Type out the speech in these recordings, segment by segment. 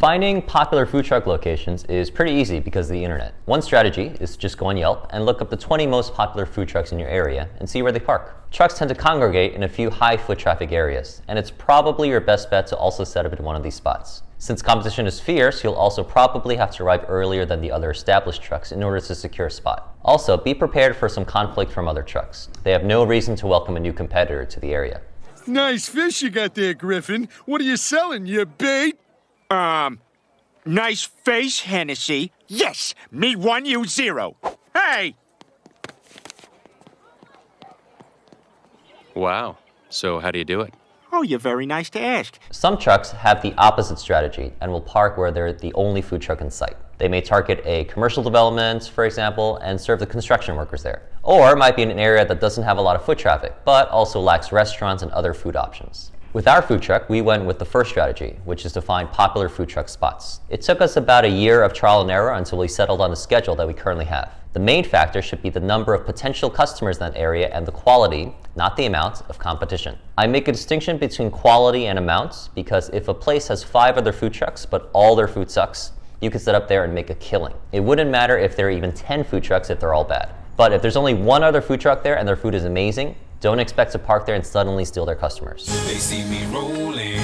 Finding popular food truck locations is pretty easy because of the internet. One strategy is to just go on Yelp and look up the 20 most popular food trucks in your area and see where they park. Trucks tend to congregate in a few high foot traffic areas, and it's probably your best bet to also set up at one of these spots. Since competition is fierce, you'll also probably have to arrive earlier than the other established trucks in order to secure a spot. Also, be prepared for some conflict from other trucks. They have no reason to welcome a new competitor to the area. Nice fish you got there, Griffin. What are you selling, you bait? Nice face, Hennessy. Yes, me 1, you 0. Hey! Wow. So how do you do it? Oh, you're very nice to ask. Some trucks have the opposite strategy and will park where they're the only food truck in sight. They may target a commercial development, for example, and serve the construction workers there. Or it might be in an area that doesn't have a lot of foot traffic, but also lacks restaurants and other food options. With our food truck, we went with the first strategy, which is to find popular food truck spots. It took us about a year of trial and error until we settled on the schedule that we currently have. The main factor should be the number of potential customers in that area and the quality, not the amount, of competition. I make a distinction between quality and amounts because if a place has 5 other food trucks but all their food sucks, you can sit up there and make a killing. It wouldn't matter if there are even 10 food trucks if they're all bad. But if there's only one other food truck there and their food is amazing, don't expect to park there and suddenly steal their customers. They see me rolling,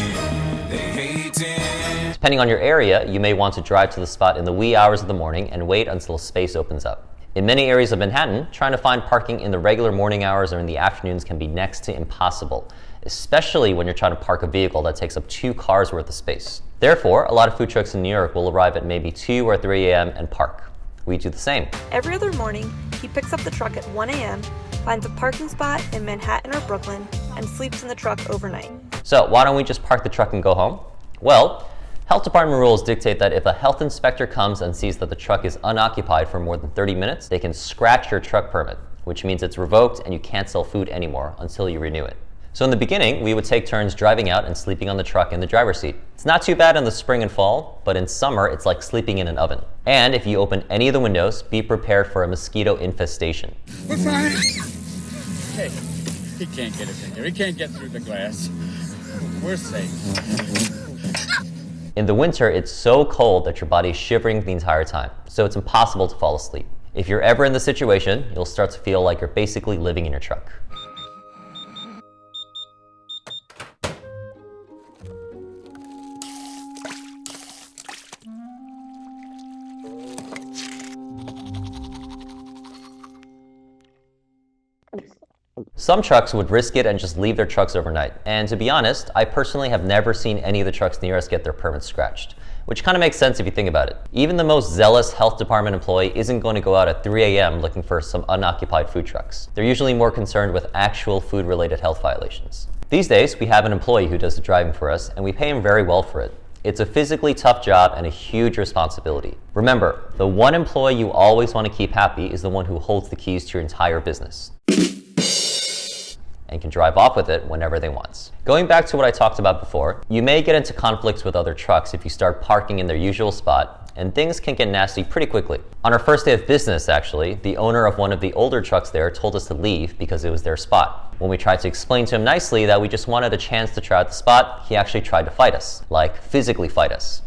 they hating. Depending on your area, you may want to drive to the spot in the wee hours of the morning and wait until a space opens up. In many areas of Manhattan, trying to find parking in the regular morning hours or in the afternoons can be next to impossible, especially when you're trying to park a vehicle that takes up 2 cars worth of space. Therefore, a lot of food trucks in New York will arrive at maybe 2 or 3 a.m. and park. We do the same. Every other morning, he picks up the truck at 1 a.m., finds a parking spot in Manhattan or Brooklyn, and sleeps in the truck overnight. So why don't we just park the truck and go home? Well, health department rules dictate that if a health inspector comes and sees that the truck is unoccupied for more than 30 minutes, they can scratch your truck permit, which means it's revoked and you can't sell food anymore until you renew it. So in the beginning, we would take turns driving out and sleeping on the truck in the driver's seat. It's not too bad in the spring and fall, but in summer, it's like sleeping in an oven. And if you open any of the windows, be prepared for a mosquito infestation. We're fine. Hey, he can't get us in here. He can't get through the glass. We're safe. In the winter, it's so cold that your body is shivering the entire time, so it's impossible to fall asleep. If you're ever in the situation, you'll start to feel like you're basically living in your truck. Some trucks would risk it and just leave their trucks overnight. And to be honest, I personally have never seen any of the trucks near us get their permits scratched, which kind of makes sense if you think about it. Even the most zealous health department employee isn't going to go out at 3 a.m. looking for some unoccupied food trucks. They're usually more concerned with actual food-related health violations. These days, we have an employee who does the driving for us, and we pay him very well for it. It's a physically tough job and a huge responsibility. Remember, the one employee you always want to keep happy is the one who holds the keys to your entire business and can drive off with it whenever they want. Going back to what I talked about before, you may get into conflicts with other trucks if you start parking in their usual spot, and things can get nasty pretty quickly. On our first day of business, actually, the owner of one of the older trucks there told us to leave because it was their spot. When we tried to explain to him nicely that we just wanted a chance to try out the spot, he actually tried to fight us, like physically fight us.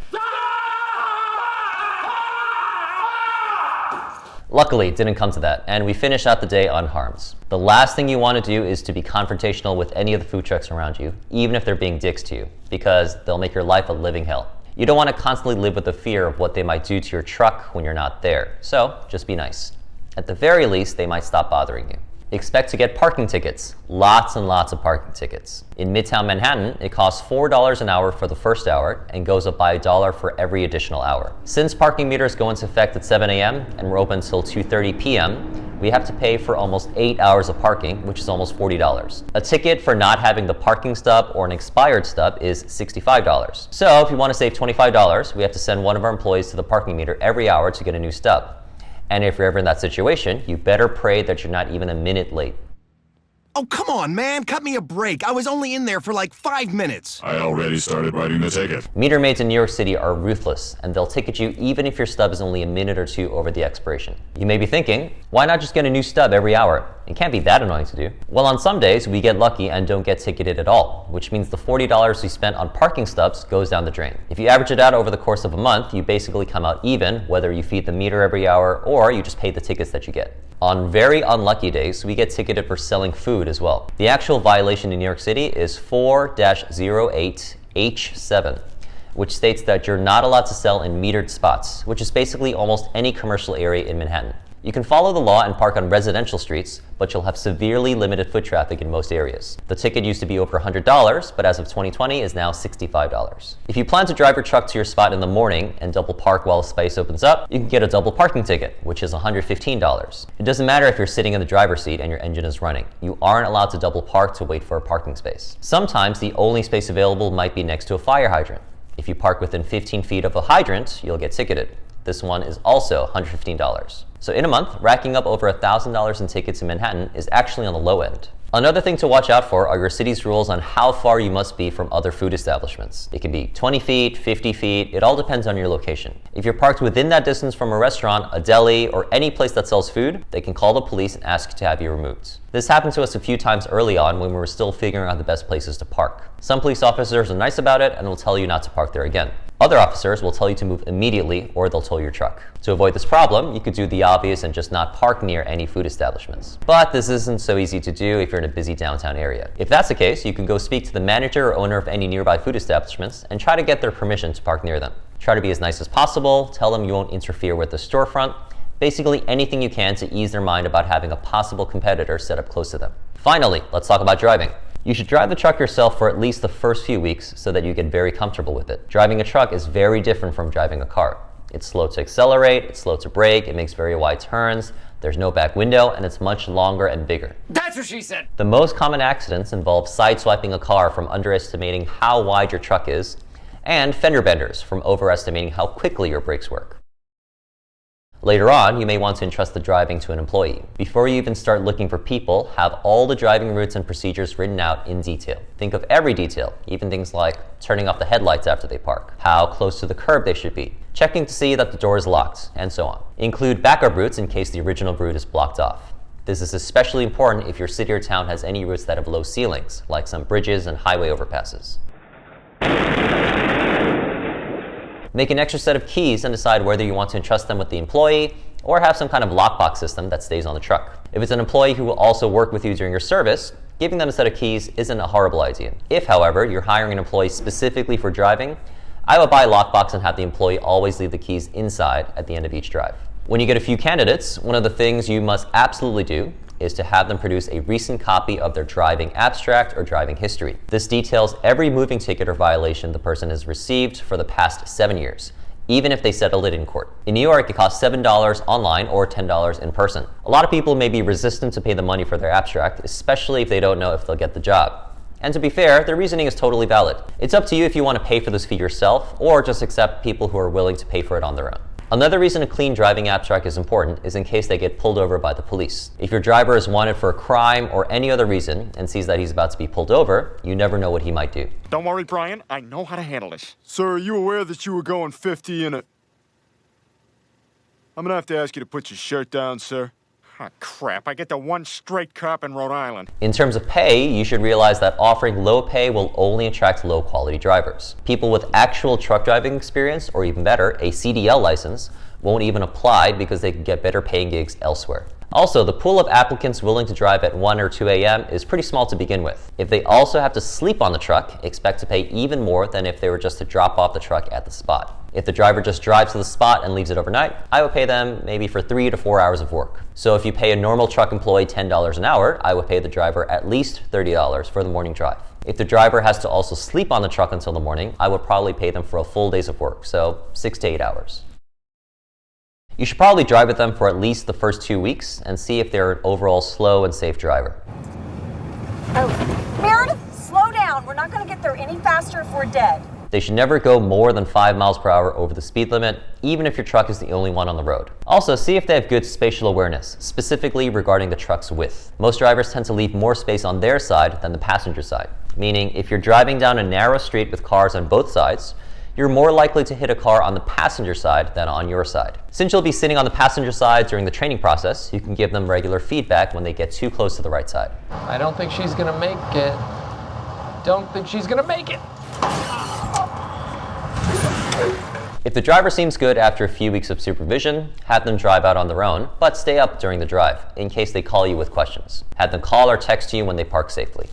Luckily, it didn't come to that, and we finished out the day unharmed. The last thing you want to do is to be confrontational with any of the food trucks around you, even if they're being dicks to you, because they'll make your life a living hell. You don't want to constantly live with the fear of what they might do to your truck when you're not there, so just be nice. At the very least, they might stop bothering you. Expect to get parking tickets, lots and lots of parking tickets. In Midtown Manhattan, it costs $4 an hour for the first hour and goes up by $1 for every additional hour. Since parking meters go into effect at 7 a.m. and we're open until 2:30 p.m., we have to pay for almost 8 hours of parking, which is almost $40. A ticket for not having the parking stub or an expired stub is $65. So if you want to save $25, we have to send one of our employees to the parking meter every hour to get a new stub. And if you're ever in that situation, you better pray that you're not even a minute late. Oh, come on, man. Cut me a break. I was only in there for like 5 minutes. I already started writing the ticket. Meter maids in New York City are ruthless, and they'll ticket you even if your stub is only a minute or two over the expiration. You may be thinking, why not just get a new stub every hour? It can't be that annoying to do. Well, on some days, we get lucky and don't get ticketed at all, which means the $40 we spent on parking stubs goes down the drain. If you average it out over the course of a month, you basically come out even, whether you feed the meter every hour or you just pay the tickets that you get. On very unlucky days, we get ticketed for selling food as well. The actual violation in New York City is 4-08H7, which states that you're not allowed to sell in metered spots, which is basically almost any commercial area in Manhattan. You can follow the law and park on residential streets, but you'll have severely limited foot traffic in most areas. The ticket used to be over $100, but as of 2020 is now $65. If you plan to drive your truck to your spot in the morning and double park while a space opens up, you can get a double parking ticket, which is $115. It doesn't matter if you're sitting in the driver's seat and your engine is running. You aren't allowed to double park to wait for a parking space. Sometimes the only space available might be next to a fire hydrant. If you park within 15 feet of a hydrant, you'll get ticketed. This one is also $115. So in a month, racking up over $1,000 in tickets in Manhattan is actually on the low end. Another thing to watch out for are your city's rules on how far you must be from other food establishments. It can be 20 feet, 50 feet, it all depends on your location. If you're parked within that distance from a restaurant, a deli, or any place that sells food, they can call the police and ask to have you removed. This happened to us a few times early on when we were still figuring out the best places to park. Some police officers are nice about it and will tell you not to park there again. Other officers will tell you to move immediately or they'll tow your truck. To avoid this problem, you could do the obvious and just not park near any food establishments. But this isn't so easy to do if you're in a busy downtown area. If that's the case, you can go speak to the manager or owner of any nearby food establishments and try to get their permission to park near them. Try to be as nice as possible, tell them you won't interfere with the storefront, basically anything you can to ease their mind about having a possible competitor set up close to them. Finally, let's talk about driving. You should drive the truck yourself for at least the first few weeks so that you get very comfortable with it. Driving a truck is very different from driving a car. It's slow to accelerate, it's slow to brake, it makes very wide turns, there's no back window, and it's much longer and bigger. That's what she said. The most common accidents involve sideswiping a car from underestimating how wide your truck is, and fender benders from overestimating how quickly your brakes work. Later on, you may want to entrust the driving to an employee. Before you even start looking for people, have all the driving routes and procedures written out in detail. Think of every detail, even things like turning off the headlights after they park, how close to the curb they should be, checking to see that the door is locked, and so on. Include backup routes in case the original route is blocked off. This is especially important if your city or town has any routes that have low ceilings, like some bridges and highway overpasses. Make an extra set of keys and decide whether you want to entrust them with the employee or have some kind of lockbox system that stays on the truck. If it's an employee who will also work with you during your service, giving them a set of keys isn't a horrible idea. If, however, you're hiring an employee specifically for driving, I would buy a lockbox and have the employee always leave the keys inside at the end of each drive. When you get a few candidates, one of the things you must absolutely do is to have them produce a recent copy of their driving abstract or driving history. This details every moving ticket or violation the person has received for the past 7 years, even if they settled it in court. In New York, it costs $7 online or $10 in person. A lot of people may be resistant to pay the money for their abstract, especially if they don't know if they'll get the job. And to be fair, their reasoning is totally valid. It's up to you if you want to pay for this fee yourself or just accept people who are willing to pay for it on their own. Another reason a clean driving abstract is important is in case they get pulled over by the police. If your driver is wanted for a crime or any other reason and sees that he's about to be pulled over, you never know what he might do. Don't worry, Brian. I know how to handle this. Sir, are you aware that you were going 50 in a... I'm gonna have to ask you to put your shirt down, sir. Ah, crap. I get the one straight cop in Rhode Island. In terms of pay, you should realize that offering low pay will only attract low quality drivers. People with actual truck driving experience, or even better, a CDL license, won't even apply because they can get better paying gigs elsewhere. Also, the pool of applicants willing to drive at 1 or 2 a.m. is pretty small to begin with. If they also have to sleep on the truck, expect to pay even more than if they were just to drop off the truck at the spot. If the driver just drives to the spot and leaves it overnight, I would pay them maybe for 3 to 4 hours of work. So if you pay a normal truck employee $10 an hour, I would pay the driver at least $30 for the morning drive. If the driver has to also sleep on the truck until the morning, I would probably pay them for a full day's of work, so 6 to 8 hours. You should probably drive with them for at least the first 2 weeks and see if they're an overall slow and safe driver. Oh, Meredith, slow down. We're not going to get there any faster if we're dead. They should never go more than 5 miles per hour over the speed limit, even if your truck is the only one on the road. Also, see if they have good spatial awareness, specifically regarding the truck's width. Most drivers tend to leave more space on their side than the passenger side, meaning if you're driving down a narrow street with cars on both sides, you're more likely to hit a car on the passenger side than on your side. Since you'll be sitting on the passenger side during the training process, you can give them regular feedback when they get too close to the right side. I don't think she's gonna make it. Don't think she's gonna make it. If the driver seems good after a few weeks of supervision, have them drive out on their own, but stay up during the drive in case they call you with questions. Have them call or text you when they park safely.